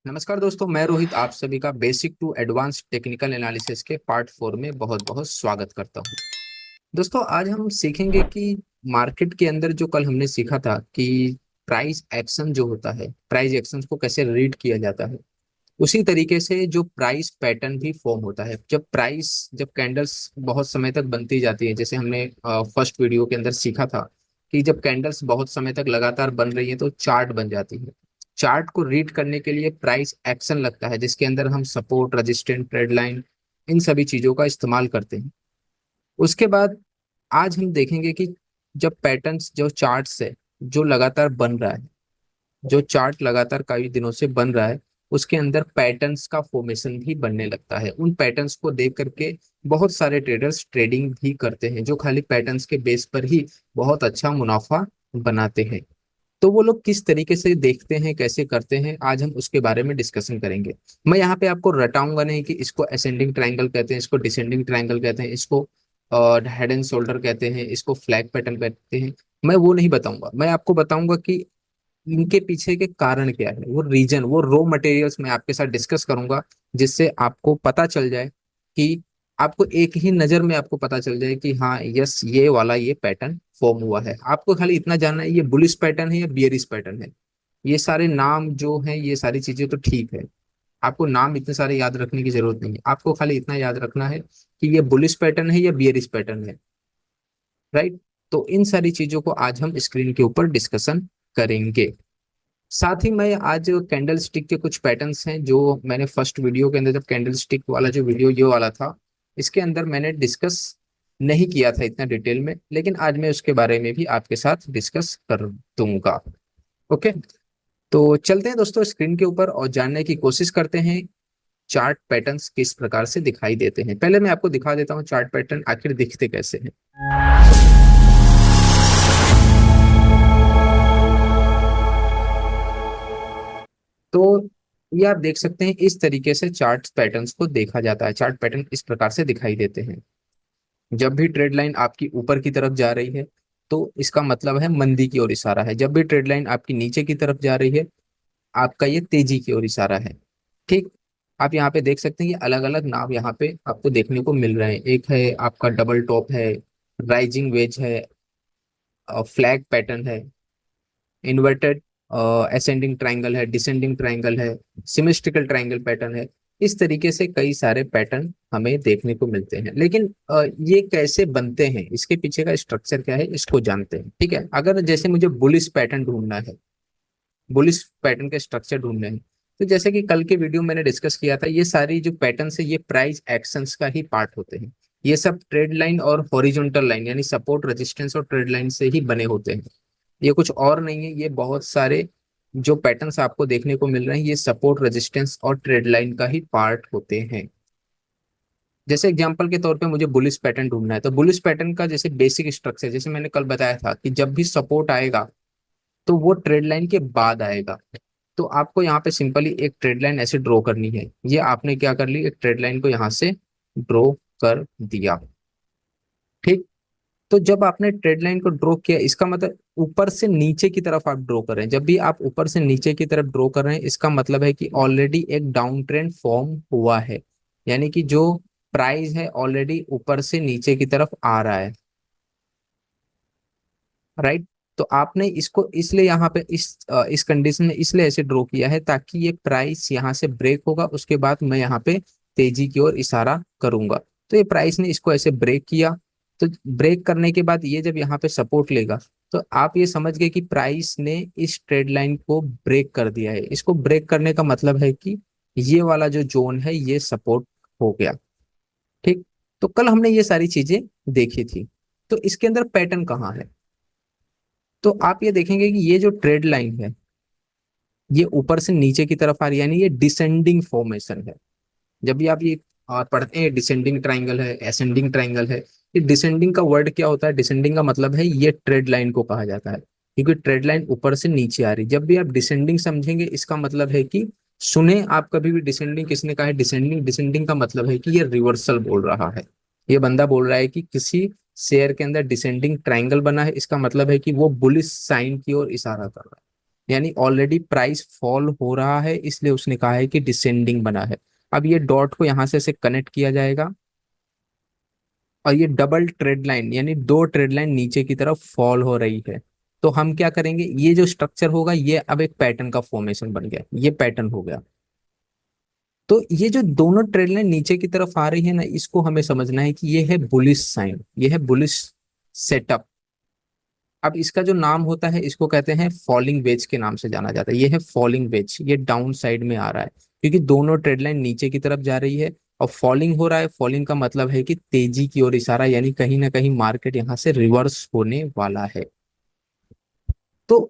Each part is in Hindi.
नमस्कार दोस्तों, मैं रोहित आप सभी का basic to advance technical analysis के पार्ट 4 में बहुत बहुत स्वागत करता हूं। दोस्तों, आज हम सीखेंगे कि मार्केट के अंदर जो कल हमने सीखा था कि प्राइस एक्शन जो होता है, प्राइस एक्शन को कैसे रीड किया जाता है, उसी तरीके से जो प्राइस पैटर्न भी फॉर्म होता है। जब कैंडल्स बहुत समय तक बनती जाती है, जैसे हमने फर्स्ट वीडियो के अंदर सीखा था कि जब कैंडल्स बहुत समय तक लगातार बन रही है तो चार्ट बन जाती है। चार्ट को रीड करने के लिए प्राइस एक्शन लगता है, जिसके अंदर हम सपोर्ट, रेजिस्टेंट, ट्रेड लाइन, इन सभी चीजों का इस्तेमाल करते हैं। उसके बाद आज हम देखेंगे कि जब पैटर्न्स, जो चार्ट्स है, जो लगातार बन रहा है, जो चार्ट लगातार कई दिनों से बन रहा है, उसके अंदर पैटर्न्स का फॉर्मेशन भी बनने लगता है। उन पैटर्न्स को देख करके बहुत सारे ट्रेडर्स ट्रेडिंग भी करते हैं, जो खाली पैटर्न्स के बेस पर ही बहुत अच्छा मुनाफा बनाते हैं। तो वो लोग किस तरीके से देखते हैं, कैसे करते हैं, आज हम उसके बारे में डिस्कशन करेंगे। मैं यहाँ पे आपको रटाऊंगा नहीं कि इसको असेंडिंग ट्रायंगल कहते हैं, इसको डिसेंडिंग ट्रायंगल कहते हैं, इसको हेड एंड शोल्डर कहते हैं, इसको फ्लैग पैटर्न कहते हैं। मैं वो नहीं बताऊंगा। मैं आपको बताऊंगा कि इनके पीछे के कारण क्या है, वो रीजन, वो रॉ मटेरियल्स मैं आपके साथ डिस्कस करूंगा, जिससे आपको पता चल जाए कि आपको एक ही नजर में आपको पता चल जाए कि हाँ, यस, ये वाला ये पैटर्न फॉर्म हुआ है। आपको खाली इतना जानना है, ये बुलिश पैटर्न है या बियरिश पैटर्न है। ये सारे नाम जो हैं, ये सारी चीजें तो ठीक है, आपको नाम इतने सारे याद रखने की जरूरत नहीं है। आपको खाली इतना याद रखना है कि ये बुलिश पैटर्न है या बियरिश पैटर्न है। राइट। तो इन सारी चीजों को आज हम स्क्रीन के ऊपर डिस्कशन करेंगे। साथ ही मैं आज कैंडल स्टिक के कुछ पैटर्न्स हैं जो मैंने फर्स्ट वीडियो के अंदर, जब कैंडल स्टिक वाला जो वीडियो ये वाला था, इसके अंदर मैंने डिस्कस नहीं किया था इतना डिटेल में, लेकिन आज मैं उसके बारे में भी आपके साथ डिस्कस कर दूंगा। ओके। तो चलते हैं दोस्तों स्क्रीन के ऊपर और जानने की कोशिश करते हैं चार्ट पैटर्न्स किस प्रकार से दिखाई देते हैं। पहले मैं आपको दिखा देता हूँ चार्ट पैटर्न आखिर दिखते कैसे हैं। तो ये आप देख सकते हैं, इस तरीके से चार्ट पैटर्न्स को देखा जाता है। चार्ट पैटर्न इस प्रकार से दिखाई देते हैं। जब भी ट्रेड लाइन आपकी ऊपर की तरफ जा रही है तो इसका मतलब है मंदी की ओर इशारा है। जब भी ट्रेड लाइन आपकी नीचे की तरफ जा रही है, आपका ये तेजी की ओर इशारा है। ठीक। आप यहाँ पे देख सकते हैं कि अलग अलग नाम यहाँ पे आपको देखने को मिल रहे हैं। एक है आपका डबल टॉप है, राइजिंग वेज है, फ्लैग पैटर्न है, इन्वर्टेड असेंडिंग ट्रायंगल है, डिसेंडिंग ट्रायंगल है, सिमेट्रिकल ट्रायंगल पैटर्न है। इस तरीके से कई सारे पैटर्न हमें देखने को मिलते हैं। लेकिन ये कैसे बनते हैं, इसके पीछे का स्ट्रक्चर क्या है, इसको जानते हैं। ठीक है। अगर जैसे मुझे बुलिश पैटर्न ढूंढना है, बुलिश पैटर्न का स्ट्रक्चर ढूंढना है, तो जैसे कि कल के वीडियो मैंने डिस्कस किया था, ये सारी जो पैटर्न है ये प्राइस एक्शंस का ही पार्ट होते हैं। ये सब ट्रेड लाइन और हॉरिजॉन्टल लाइन, यानी सपोर्ट, रेजिस्टेंस और ट्रेड लाइन से ही बने होते हैं। ये कुछ और नहीं है। ये बहुत सारे जो पैटर्न्स आपको देखने को मिल रहे हैं, ये सपोर्ट, रेजिस्टेंस और ट्रेड लाइन का ही पार्ट होते हैं। जैसे एग्जांपल के तौर पे मुझे बुलिश पैटर्न ढूंढना है, तो बुलिश पैटर्न का जैसे बेसिक स्ट्रक्चर, जैसे मैंने कल बताया था कि जब भी सपोर्ट आएगा तो वो ट्रेड लाइन के बाद आएगा। तो आपको यहाँ पे सिंपली एक ट्रेड लाइन ऐसे ड्रॉ करनी है। ये आपने क्या कर ली, एक ट्रेड लाइन को यहाँ से ड्रॉ कर दिया। ठीक। तो जब आपने ट्रेड लाइन को ड्रॉ किया, इसका मतलब ऊपर से नीचे की तरफ आप ड्रॉ कर रहे हैं। जब भी आप ऊपर से नीचे की तरफ ड्रॉ कर रहे हैं, इसका मतलब है कि ऑलरेडी एक डाउन ट्रेंड फॉर्म हुआ है, यानी कि जो प्राइस है ऑलरेडी ऊपर से नीचे की तरफ आ रहा है। राइट। तो आपने इसको इसलिए यहाँ पे इस कंडीशन में इसलिए ऐसे ड्रॉ किया है ताकि ये प्राइस यहाँ से ब्रेक होगा, उसके बाद मैं यहाँ पे तेजी की ओर इशारा करूंगा। तो ये प्राइस ने इसको ऐसे ब्रेक किया। तो ब्रेक करने के बाद ये जब यहाँ पे सपोर्ट लेगा, तो आप ये समझ गए कि प्राइस ने इस ट्रेड लाइन को ब्रेक कर दिया है। इसको ब्रेक करने का मतलब है कि ये वाला जो जोन है ये सपोर्ट हो गया। ठीक। तो कल हमने ये सारी चीजें देखी थी। तो इसके अंदर पैटर्न कहाँ है, तो आप ये देखेंगे कि ये जो ट्रेड लाइन है ये ऊपर से नीचे की तरफ आ रही है, यानी ये डिसेंडिंग फॉर्मेशन है। जब भी आप ये पढ़ते हैं, डिसेंडिंग ट्राइंगल है, असेंडिंग ट्राइंगल है, ये डिसेंडिंग का वर्ड क्या होता है, डिसेंडिंग का मतलब है ये ट्रेड लाइन को कहा जाता है, क्योंकि ट्रेड लाइन ऊपर से नीचे आ रही। जब भी आप डिसेंडिंग समझेंगे, इसका मतलब है कि सुने आप कभी भी डिसेंडिंग किसने कहा है, डिसेंडिंग, डिसेंडिंग का मतलब है कि ये रिवर्सल बोल रहा है। ये बंदा बोल रहा है कि किसी शेयर के अंदर डिसेंडिंग ट्राइंगल बना है, इसका मतलब है कि वो बुलिश साइन की ओर इशारा कर रहा है। यानी ऑलरेडी प्राइस फॉल हो रहा है, इसलिए उसने कहा है कि डिसेंडिंग बना है। अब ये डॉट को यहां से कनेक्ट किया जाएगा, और ये डबल ट्रेड लाइन यानी दो ट्रेड लाइन नीचे की तरफ फॉल हो रही है। तो हम क्या करेंगे, ये जो स्ट्रक्चर होगा ये अब एक पैटर्न का फॉर्मेशन बन गया, ये पैटर्न हो गया। तो ये जो दोनों ट्रेड लाइन नीचे की तरफ आ रही है ना, इसको हमें समझना है कि ये है बुलिश साइन, ये है बुलिश सेटअप। अब इसका जो नाम होता है इसको कहते हैं फॉलिंग वेज के नाम से जाना जाता है। ये है फॉलिंग वेज, ये डाउन साइड में आ रहा है क्योंकि दोनों ट्रेड लाइन नीचे की तरफ जा रही है और फॉलिंग हो रहा है। फॉलिंग का मतलब है कि तेजी की ओर इशारा, यानी कहीं ना कहीं मार्केट यहाँ से रिवर्स होने वाला है। तो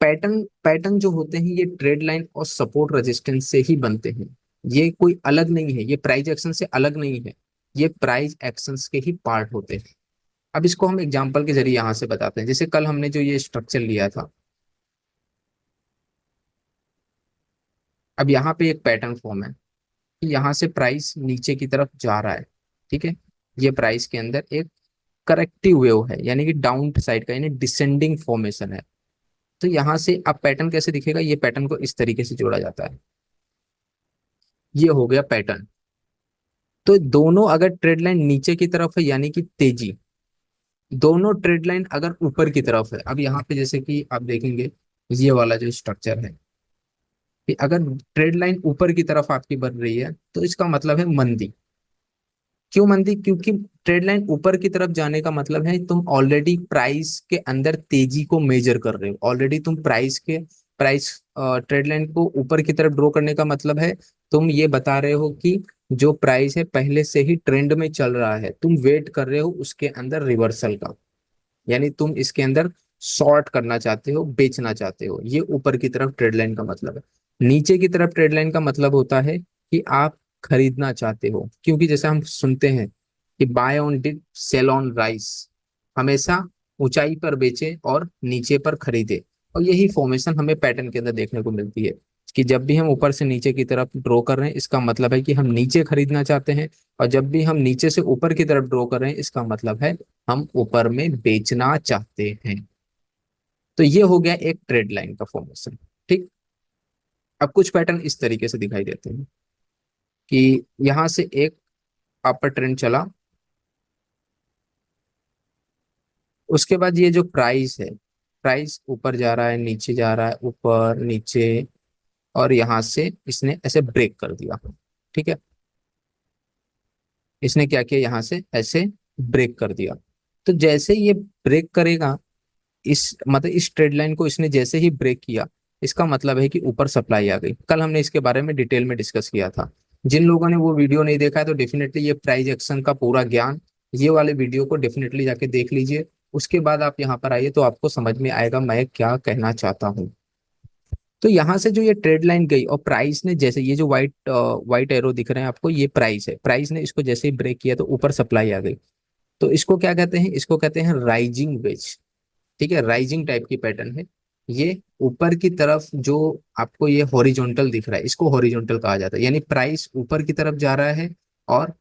पैटर्न पैटर्न जो होते हैं ये ट्रेड लाइन और सपोर्ट रेजिस्टेंस से ही बनते हैं। ये कोई अलग नहीं है, ये प्राइस एक्शन से अलग नहीं है, ये प्राइस एक्शंस के ही पार्ट होते हैं। अब इसको हम एग्जांपल के जरिए यहां से बताते हैं। जैसे कल हमने जो ये स्ट्रक्चर लिया था, अब यहाँ पे एक पैटर्न फॉर्म है कि यहाँ से प्राइस नीचे की तरफ जा रहा है। ठीक है, ये प्राइस के अंदर एक करेक्टिव वेव है, यानी कि डाउन साइड का, यानी डिसेंडिंग फॉर्मेशन है। तो यहाँ से अब पैटर्न कैसे दिखेगा, ये पैटर्न को इस तरीके से जोड़ा जाता है। ये हो गया पैटर्न। तो दोनों अगर ट्रेड लाइन नीचे की तरफ है यानी कि तेजी, दोनों ट्रेड लाइन अगर ऊपर की तरफ है, अब यहाँ पे जैसे कि आप देखेंगे ये वाला जो स्ट्रक्चर है कि अगर ट्रेड लाइन ऊपर की तरफ आपकी बढ़ रही है तो इसका मतलब है मंदी। क्यों मंदी, क्योंकि ट्रेड लाइन ऊपर की तरफ जाने का मतलब है तुम ऑलरेडी प्राइस के अंदर तेजी को मेजर कर रहे हो। ऑलरेडी तुम प्राइस ट्रेड लाइन को ऊपर की तरफ ड्रॉ करने का मतलब है तुम ये बता रहे हो कि जो प्राइस है पहले से ही ट्रेंड में चल रहा है, तुम वेट कर रहे हो उसके अंदर रिवर्सल का। यानी तुम इसके अंदर शॉर्ट करना चाहते हो, बेचना चाहते हो। ये ऊपर की तरफ ट्रेड लाइन का मतलब है। नीचे की तरफ ट्रेड लाइन का मतलब होता है कि आप खरीदना चाहते हो, क्योंकि जैसे हम सुनते हैं कि buy on dip sell on rise, हमेशा ऊंचाई पर बेचे और नीचे पर खरीदे। और यही फॉर्मेशन हमें पैटर्न के अंदर देखने को मिलती है कि जब भी हम ऊपर से नीचे की तरफ ड्रॉ कर रहे हैं इसका मतलब है कि हम नीचे खरीदना चाहते हैं, और जब भी हम नीचे से ऊपर की तरफ ड्रॉ कर रहे हैं इसका मतलब है हम ऊपर में बेचना चाहते हैं। तो ये हो गया एक ट्रेड लाइन का फॉर्मेशन। ठीक, अब कुछ पैटर्न इस तरीके से दिखाई देते हैं कि यहां से एक अपर ट्रेंड चला, उसके बाद ये जो प्राइस है, प्राइस ऊपर जा रहा है, नीचे जा रहा है, ऊपर नीचे, और यहां से इसने ऐसे ब्रेक कर दिया। ठीक है, इसने क्या किया, यहां से ऐसे ब्रेक कर दिया। तो जैसे ये ब्रेक करेगा, इस मतलब इस ट्रेड लाइन को इसने जैसे ही ब्रेक किया, इसका मतलब है कि ऊपर सप्लाई आ गई। कल हमने इसके बारे में डिटेल में डिस्कस किया था। जिन लोगों ने वो वीडियो नहीं देखा है तो डेफिनेटली ये प्राइस एक्शन का पूरा ज्ञान, ये वाले वीडियो को डेफिनेटली जाके देख लीजिए। उसके बाद आप यहाँ पर आइए तो आपको समझ में आएगा मैं क्या कहना चाहता हूँ। तो यहाँ से जो ये ट्रेड लाइन गई और प्राइस ने जैसे ये जो व्हाइट एरो दिख रहे हैं आपको, ये प्राइस है, प्राइस ने इसको जैसे ही ब्रेक किया तो ऊपर सप्लाई आ गई। तो इसको क्या कहते हैं, इसको कहते हैं राइजिंग वेज। ठीक है, राइजिंग टाइप की पैटर्न है ये। ऊपर की तरफ जो आपको ये हॉरिजॉन्टल दिख रहा है इसको हॉरिजॉन्टल कहा जाता है, यानी प्राइस ऊपर की तरफ जा रहा है और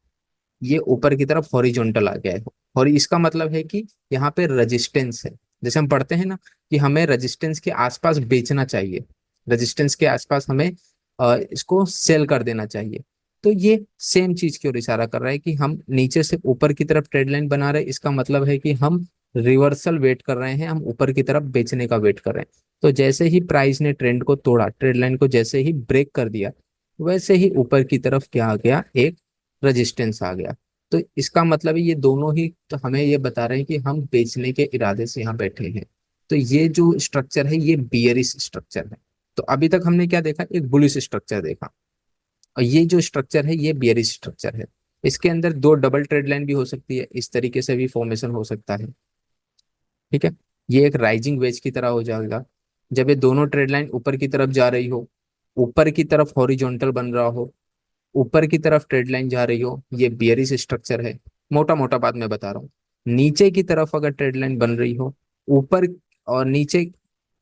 ये ऊपर की तरफ हॉरिजॉन्टल आ गया है। और इसका मतलब है कि यहाँ पे रेजिस्टेंस है। जैसे हम पढ़ते हैं ना कि हमें रेजिस्टेंस के आसपास बेचना चाहिए, रेजिस्टेंस के आसपास हमें इसको सेल कर देना चाहिए। तो ये सेम चीज की ओर इशारा कर रहा है कि हम नीचे से ऊपर की तरफ ट्रेड लाइन बना रहे हैं, इसका मतलब है कि हम रिवर्सल वेट कर रहे हैं, हम ऊपर की तरफ बेचने का वेट कर रहे हैं। तो जैसे ही प्राइस ने ट्रेंड को तोड़ा, ट्रेड लाइन को जैसे ही ब्रेक कर दिया, वैसे ही ऊपर की तरफ क्या आ गया, एक रेजिस्टेंस आ गया। तो इसका मतलब है ये दोनों ही तो हमें ये बता रहे हैं कि हम बेचने के इरादे से यहाँ बैठे हैं। तो ये जो स्ट्रक्चर है ये बियरिश स्ट्रक्चर है। तो अभी तक हमने क्या देखा, एक बुलिश स्ट्रक्चर देखा, और ये जो स्ट्रक्चर है ये बियरिश स्ट्रक्चर है। इसके अंदर दो डबल ट्रेड लाइन भी हो सकती है, इस तरीके से भी फॉर्मेशन हो सकता है। ठीक है, ये एक राइजिंग वेज की तरह हो जाएगा जब ये दोनों ट्रेड लाइन ऊपर की तरफ जा रही हो, ऊपर की तरफ हॉरिजॉन्टल बन रहा हो, ऊपर की तरफ ट्रेड लाइन जा रही हो, ये बियरिश स्ट्रक्चर है। मोटा मोटा बात मैं बता रहा हूँ। नीचे की तरफ अगर ट्रेड लाइन बन रही हो, ऊपर और नीचे,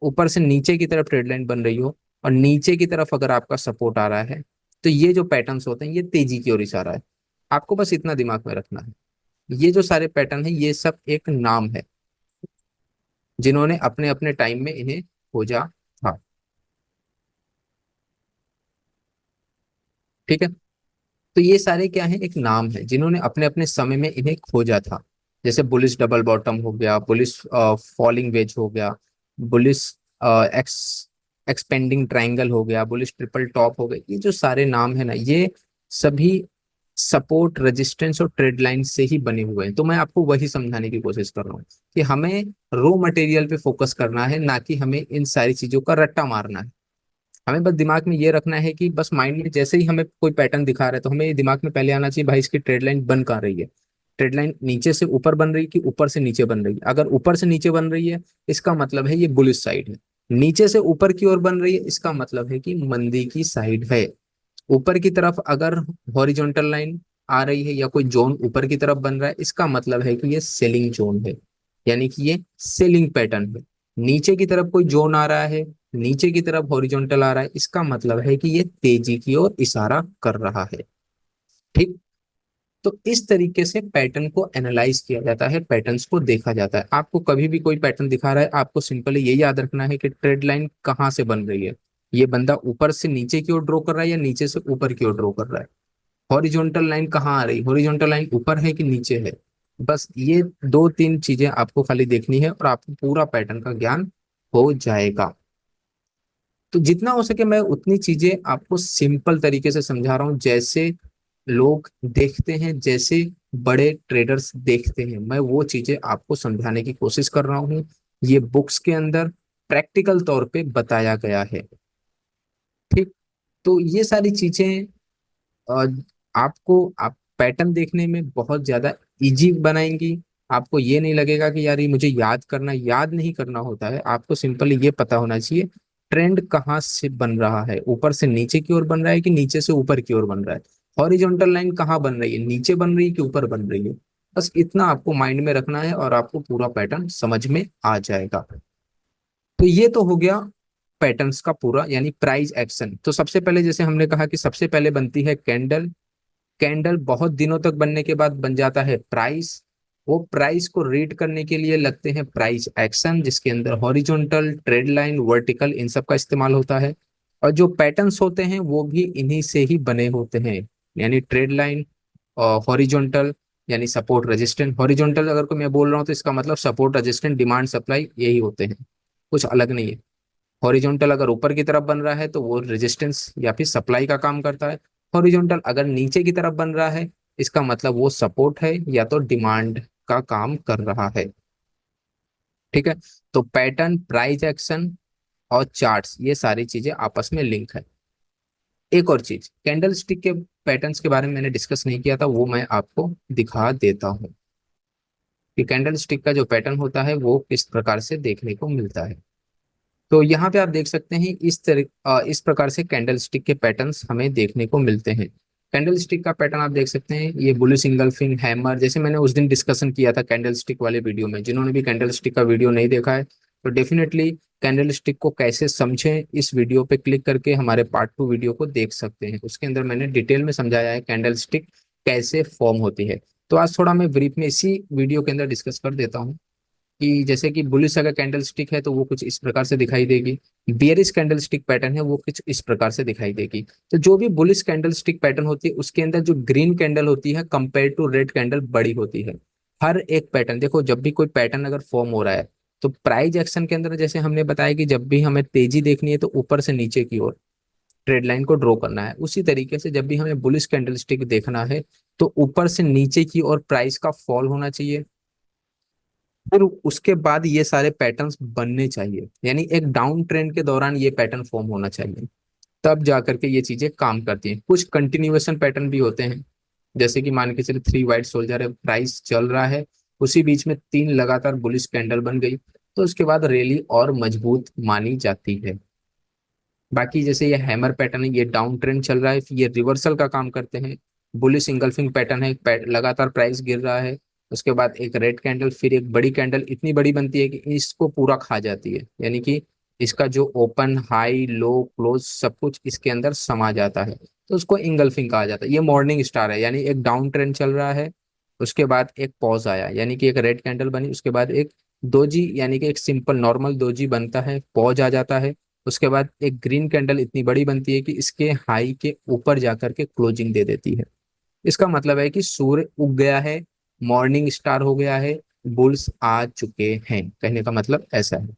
ऊपर से नीचे की तरफ ट्रेड लाइन बन रही हो और नीचे की तरफ अगर आपका सपोर्ट आ रहा है, तो ये जो पैटर्न्स होते हैं ये तेजी की ओर इशारा है। आपको बस इतना दिमाग में रखना है। ये जो सारे पैटर्न है ये सब एक नाम है जिन्होंने अपने अपने टाइम में इन्हें खोजा था। ठीक है। तो ये सारे क्या है, एक नाम है जिन्होंने अपने अपने समय में इन्हें खोजा था। जैसे बुलिस डबल बॉटम हो गया, बुलिस फॉलिंग वेज हो गया, बुलिस एक्स एक्सपेंडिंग ट्रायंगल हो गया, बुलिस ट्रिपल टॉप हो गया। ये जो सारे नाम है ना, ये सभी सपोर्ट, रेजिस्टेंस और ट्रेड लाइन से ही बने हुए हैं। तो मैं आपको वही समझाने की कोशिश कर रहा हूँ कि हमें रो मटेरियल पे फोकस करना है, ना कि हमें इन सारी चीजों का रट्टा मारना है। हमें बस दिमाग में ये रखना है कि बस माइंड में जैसे ही हमें कोई पैटर्न दिखा रहा है, तो हमें ये दिमाग में पहले आना चाहिए, भाई इसकी ट्रेड लाइन बन कहाँ रही है। ट्रेड लाइन नीचे से ऊपर बन रही है कि ऊपर से नीचे बन रही है? अगर ऊपर से नीचे बन रही है, इसका मतलब है ये बुलिश साइड है। नीचे से ऊपर की ओर बन रही है, इसका मतलब है कि मंदी की साइड है। ऊपर की तरफ अगर हॉरिजॉन्टल लाइन आ रही है या कोई जोन ऊपर की तरफ बन रहा है, इसका मतलब है कि ये सेलिंग जोन है, यानी कि ये सेलिंग पैटर्न है। नीचे की तरफ कोई जोन आ रहा है, नीचे की तरफ हॉरिजॉन्टल आ रहा है, इसका मतलब है कि ये तेजी की ओर इशारा कर रहा है। ठीक। तो इस तरीके से पैटर्न को एनालाइज किया जाता है, पैटर्न्स को देखा जाता है। आपको कभी भी कोई पैटर्न दिखा रहा है, आपको सिंपली ये याद रखना है कि ट्रेड लाइन कहाँ से बन रही है। ये बंदा ऊपर से नीचे की ओर ड्रॉ कर रहा है या नीचे से ऊपर की ओर ड्रॉ कर रहा है? हॉरिजॉन्टल लाइन कहाँ आ रही, हॉरिजॉन्टल लाइन ऊपर है कि नीचे है? बस ये दो तीन चीजें आपको खाली देखनी है और आपको पूरा पैटर्न का ज्ञान हो जाएगा। तो जितना हो सके मैं उतनी चीजें आपको सिंपल तरीके से समझा रहा हूँ, जैसे लोग देखते हैं, जैसे बड़े ट्रेडर्स देखते हैं, मैं वो चीजें आपको समझाने की कोशिश कर रहा हूँ। ये बुक्स के अंदर प्रैक्टिकल तौर पे बताया गया है। ठीक। तो ये सारी चीजें अ, आपको आप पैटर्न देखने में बहुत ज्यादा इजी बनाएंगी। आपको ये नहीं लगेगा कि यार ये मुझे याद नहीं करना होता है। आपको सिंपली ये पता होना चाहिए ट्रेंड कहाँ से बन रहा है, ऊपर से नीचे की ओर बन रहा है कि नीचे से ऊपर की ओर बन रहा है। हॉरिजॉन्टल लाइन कहाँ बन रही है, नीचे बन रही है कि ऊपर बन रही है? बस इतना आपको माइंड में रखना है और आपको पूरा पैटर्न समझ में आ जाएगा। तो ये तो हो गया पैटर्न्स का पूरा, यानी प्राइस एक्शन। तो सबसे पहले जैसे हमने कहा कि सबसे पहले बनती है कैंडल। कैंडल बहुत दिनों तक बनने के बाद बन जाता है प्राइस। वो प्राइस को रीड करने के लिए लगते हैं प्राइस एक्शन, जिसके अंदर हॉरिजॉन्टल, ट्रेड लाइन, वर्टिकल, इन सब का इस्तेमाल होता है। और जो पैटर्न्स होते हैं वो भी इन्हीं से ही बने होते हैं, यानी ट्रेड लाइन और हॉरिजॉन्टल, यानी सपोर्ट रेजिस्टेंट। हॉरिजॉन्टल अगर कोई मैं बोल रहा हूँ तो इसका मतलब सपोर्ट रेजिस्टेंट डिमांड सप्लाई यही होते हैं, कुछ अलग नहीं है। हॉरिजॉन्टल अगर ऊपर की तरफ बन रहा है तो वो रेजिस्टेंस या फिर सप्लाई का काम करता है। हॉरिजॉन्टल अगर नीचे की तरफ बन रहा है, इसका मतलब वो सपोर्ट है या तो डिमांड का काम कर रहा है। ठीक है। तो पैटर्न, प्राइस एक्शन और चार्ट्स, ये सारी चीजें आपस में लिंक है। एक और चीज, कैंडल स्टिक के पैटर्न्स के बारे में मैंने डिस्कस नहीं किया था, वो मैं आपको दिखा देता हूँ कि कैंडल स्टिक का जो पैटर्न होता है वो किस प्रकार से देखने को मिलता है। तो यहाँ पे आप देख सकते हैं इस प्रकार से कैंडल स्टिक के पैटर्न्स हमें देखने को मिलते हैं। कैंडल स्टिक का पैटर्न आप देख सकते हैं, ये बुलिश इंगल्फिंग हैमर, जैसे मैंने उस दिन डिस्कशन किया था कैंडल स्टिक वाले वीडियो में। जिन्होंने भी कैंडल स्टिक का वीडियो नहीं देखा है तो डेफिनेटली कैंडल स्टिक को कैसे समझें, इस वीडियो पे क्लिक करके हमारे पार्ट 2 वीडियो को देख सकते हैं। उसके अंदर मैंने डिटेल में समझाया है कैंडल स्टिक कैसे फॉर्म होती है। तो आज थोड़ा मैं ब्रीफ में इसी वीडियो के अंदर डिस्कस कर देता हूँ कि जैसे कि बुलिश अगर कैंडल स्टिक है तो वो कुछ इस प्रकार से दिखाई देगी, बियरिश कैंडल स्टिक पैटर्न है वो कुछ इस प्रकार से दिखाई देगी। तो जो भी बुलिश कैंडल स्टिक पैटर्न होती है उसके अंदर जो ग्रीन कैंडल होती है कंपेयर टू रेड कैंडल बड़ी होती है। हर एक पैटर्न देखो, जब भी कोई पैटर्न अगर फॉर्म हो रहा है तो प्राइस एक्शन के अंदर जैसे हमने बताया कि जब भी हमें तेजी देखनी है तो ऊपर से नीचे की ओर ट्रेड लाइन को ड्रॉ करना है, उसी तरीके से जब भी हमें बुलिश कैंडल स्टिक देखना है तो ऊपर से नीचे की ओर प्राइस का फॉल होना चाहिए। फिर उसके बाद ये सारे पैटर्न्स बनने चाहिए, यानी एक डाउन ट्रेंड के दौरान ये पैटर्न फॉर्म होना चाहिए, तब जाकर के ये चीजें काम करती हैं। कुछ कंटिन्यूएशन पैटर्न भी होते हैं, जैसे कि मान के चले 3 वाइट सोल्जर है, प्राइस चल रहा है, उसी बीच में 3 लगातार बुलिश कैंडल बन गई, तो उसके बाद रैली और मजबूत मानी जाती है। बाकी जैसे ये हैमर पैटर्न है, ये डाउन ट्रेंड चल रहा है, फिर ये रिवर्सल का काम करते हैं। बुलिश इंगल्फिंग पैटर्न है, लगातार प्राइस गिर रहा है, उसके बाद एक रेड कैंडल, फिर एक बड़ी कैंडल इतनी बड़ी बनती है कि इसको पूरा खा जाती है, यानी कि इसका जो ओपन, हाई, लो, क्लोज सब कुछ इसके अंदर समा जाता है, तो उसको इंगल्फिंग कहा जाता है। ये मॉर्निंग स्टार है, यानी एक डाउन ट्रेंड चल रहा है, उसके बाद एक पॉज आया, यानी कि एक रेड कैंडल बनी, उसके बाद एक दोजी, यानी कि एक सिंपल नॉर्मल दोजी बनता है, पॉज आ जाता है, उसके बाद एक ग्रीन कैंडल इतनी बड़ी बनती है कि इसके हाई के ऊपर जाकर के क्लोजिंग दे देती है। इसका मतलब है कि सूर्य उग गया है, मॉर्निंग स्टार हो गया है, बुल्स आ चुके हैं, कहने का मतलब ऐसा है।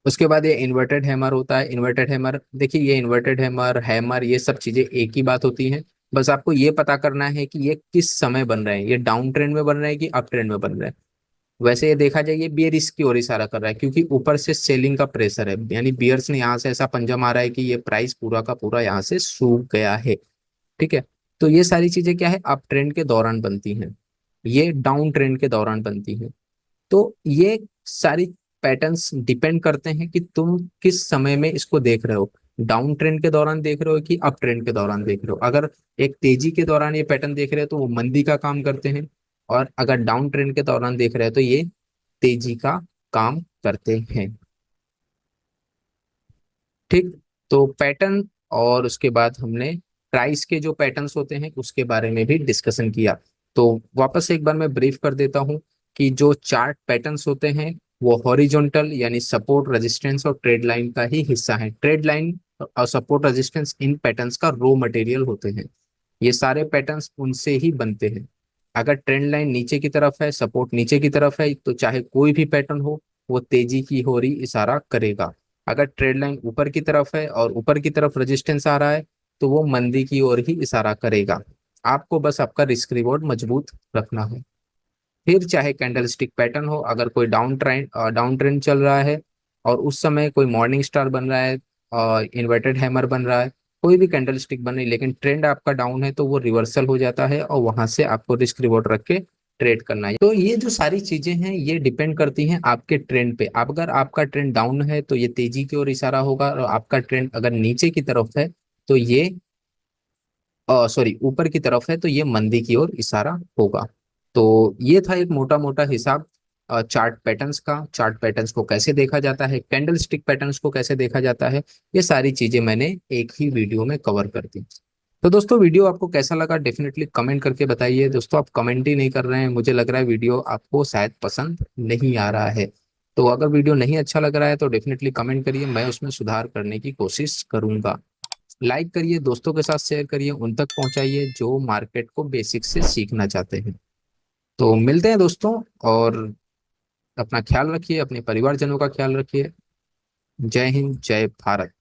उसके बाद ये इन्वर्टेड हैमर होता है। इन्वर्टेड हैमर देखिए, ये इन्वर्टेड हैमर हैमर ये सब चीजें एक ही बात होती हैं। बस आपको ये पता करना है कि ये किस समय बन रहे हैं, ये डाउन ट्रेंड में बन रहे हैं कि अप ट्रेंड में बन रहे हैं। वैसे ये देखा जाए, ये बियरिश की ओर इशारा कर रहा है, क्योंकि ऊपर से सेलिंग का प्रेशर है, यानी बियर्स ने यहाँ से ऐसा पंजा मारा है कि ये प्राइस पूरा का पूरा यहाँ से सूख गया है। ठीक है। तो ये सारी चीजें क्या है, अप ट्रेंड के दौरान बनती हैं, ये डाउन ट्रेंड के दौरान बनती हैं। तो ये सारी पैटर्न्स डिपेंड करते हैं कि तुम किस समय में इसको देख रहे हो, डाउन ट्रेंड के दौरान देख रहे हो कि अप ट्रेंड के दौरान देख रहे हो। अगर एक तेजी के दौरान ये पैटर्न देख रहे हो तो वो मंदी का काम करते हैं, और अगर डाउन ट्रेंड के दौरान देख रहे हो तो ये तेजी का काम करते हैं। ठीक। तो पैटर्न, और उसके बाद हमने प्राइस के जो पैटर्न्स होते हैं उसके बारे में भी डिस्कशन किया। तो वापस एक बार मैं ब्रीफ कर देता हूं कि जो चार्ट पैटर्न्स होते हैं वो हॉरिजॉन्टल यानी सपोर्ट रेजिस्टेंस और ट्रेड लाइन का ही हिस्सा है। ट्रेड लाइन और सपोर्ट रेजिस्टेंस इन पैटर्न्स का रॉ मटेरियल होते हैं। ये सारे पैटर्न्स उनसे ही बनते हैं। अगर ट्रेंड लाइन नीचे की तरफ है, सपोर्ट नीचे की तरफ है, तो चाहे कोई भी पैटर्न हो वो तेजी की ओर ही इशारा करेगा। अगर ट्रेड लाइन ऊपर की तरफ है और ऊपर की तरफ रेजिस्टेंस आ रहा है तो वो मंदी की ओर ही इशारा करेगा। आपको बस आपका रिस्क रिवॉर्ड मजबूत रखना है। फिर चाहे कैंडल स्टिक पैटर्न हो, अगर कोई डाउन ट्रेंड चल रहा है और उस समय कोई मॉर्निंग स्टार बन रहा है और इन्वर्टेड हैमर बन रहा है, कोई भी कैंडल स्टिक बन रही है लेकिन ट्रेंड आपका डाउन है, तो वो रिवर्सल हो जाता है और वहां से आपको रिस्क रिवॉर्ड रख के ट्रेड करना है। तो ये जो सारी चीजें हैं ये डिपेंड करती हैं आपके ट्रेंड पे। आप अगर आपका ट्रेंड डाउन है तो ये तेजी की ओर इशारा होगा, और आपका ट्रेंड अगर नीचे की तरफ है तो ये सॉरी ऊपर की तरफ है तो ये मंदी की ओर इशारा होगा। तो ये था एक मोटा मोटा हिसाब चार्ट पैटर्न्स का। चार्ट पैटर्न्स को कैसे देखा जाता है, कैंडल स्टिक पैटर्न्स को कैसे देखा जाता है, ये सारी चीजें मैंने एक ही वीडियो में कवर कर दी। तो दोस्तों वीडियो आपको कैसा लगा डेफिनेटली कमेंट करके बताइए। दोस्तों आप कमेंट ही नहीं कर रहे हैं, मुझे लग रहा है वीडियो आपको शायद पसंद नहीं आ रहा है। तो अगर वीडियो नहीं अच्छा लग रहा है तो डेफिनेटली कमेंट करिए, मैं उसमें सुधार करने की कोशिश करूंगा। लाइक करिए, दोस्तों के साथ शेयर करिए, उन तक पहुंचाइए जो मार्केट को बेसिक से सीखना चाहते हैं। तो मिलते हैं दोस्तों, और अपना ख्याल रखिए, अपने परिवारजनों का ख्याल रखिए। जय हिंद, जय भारत।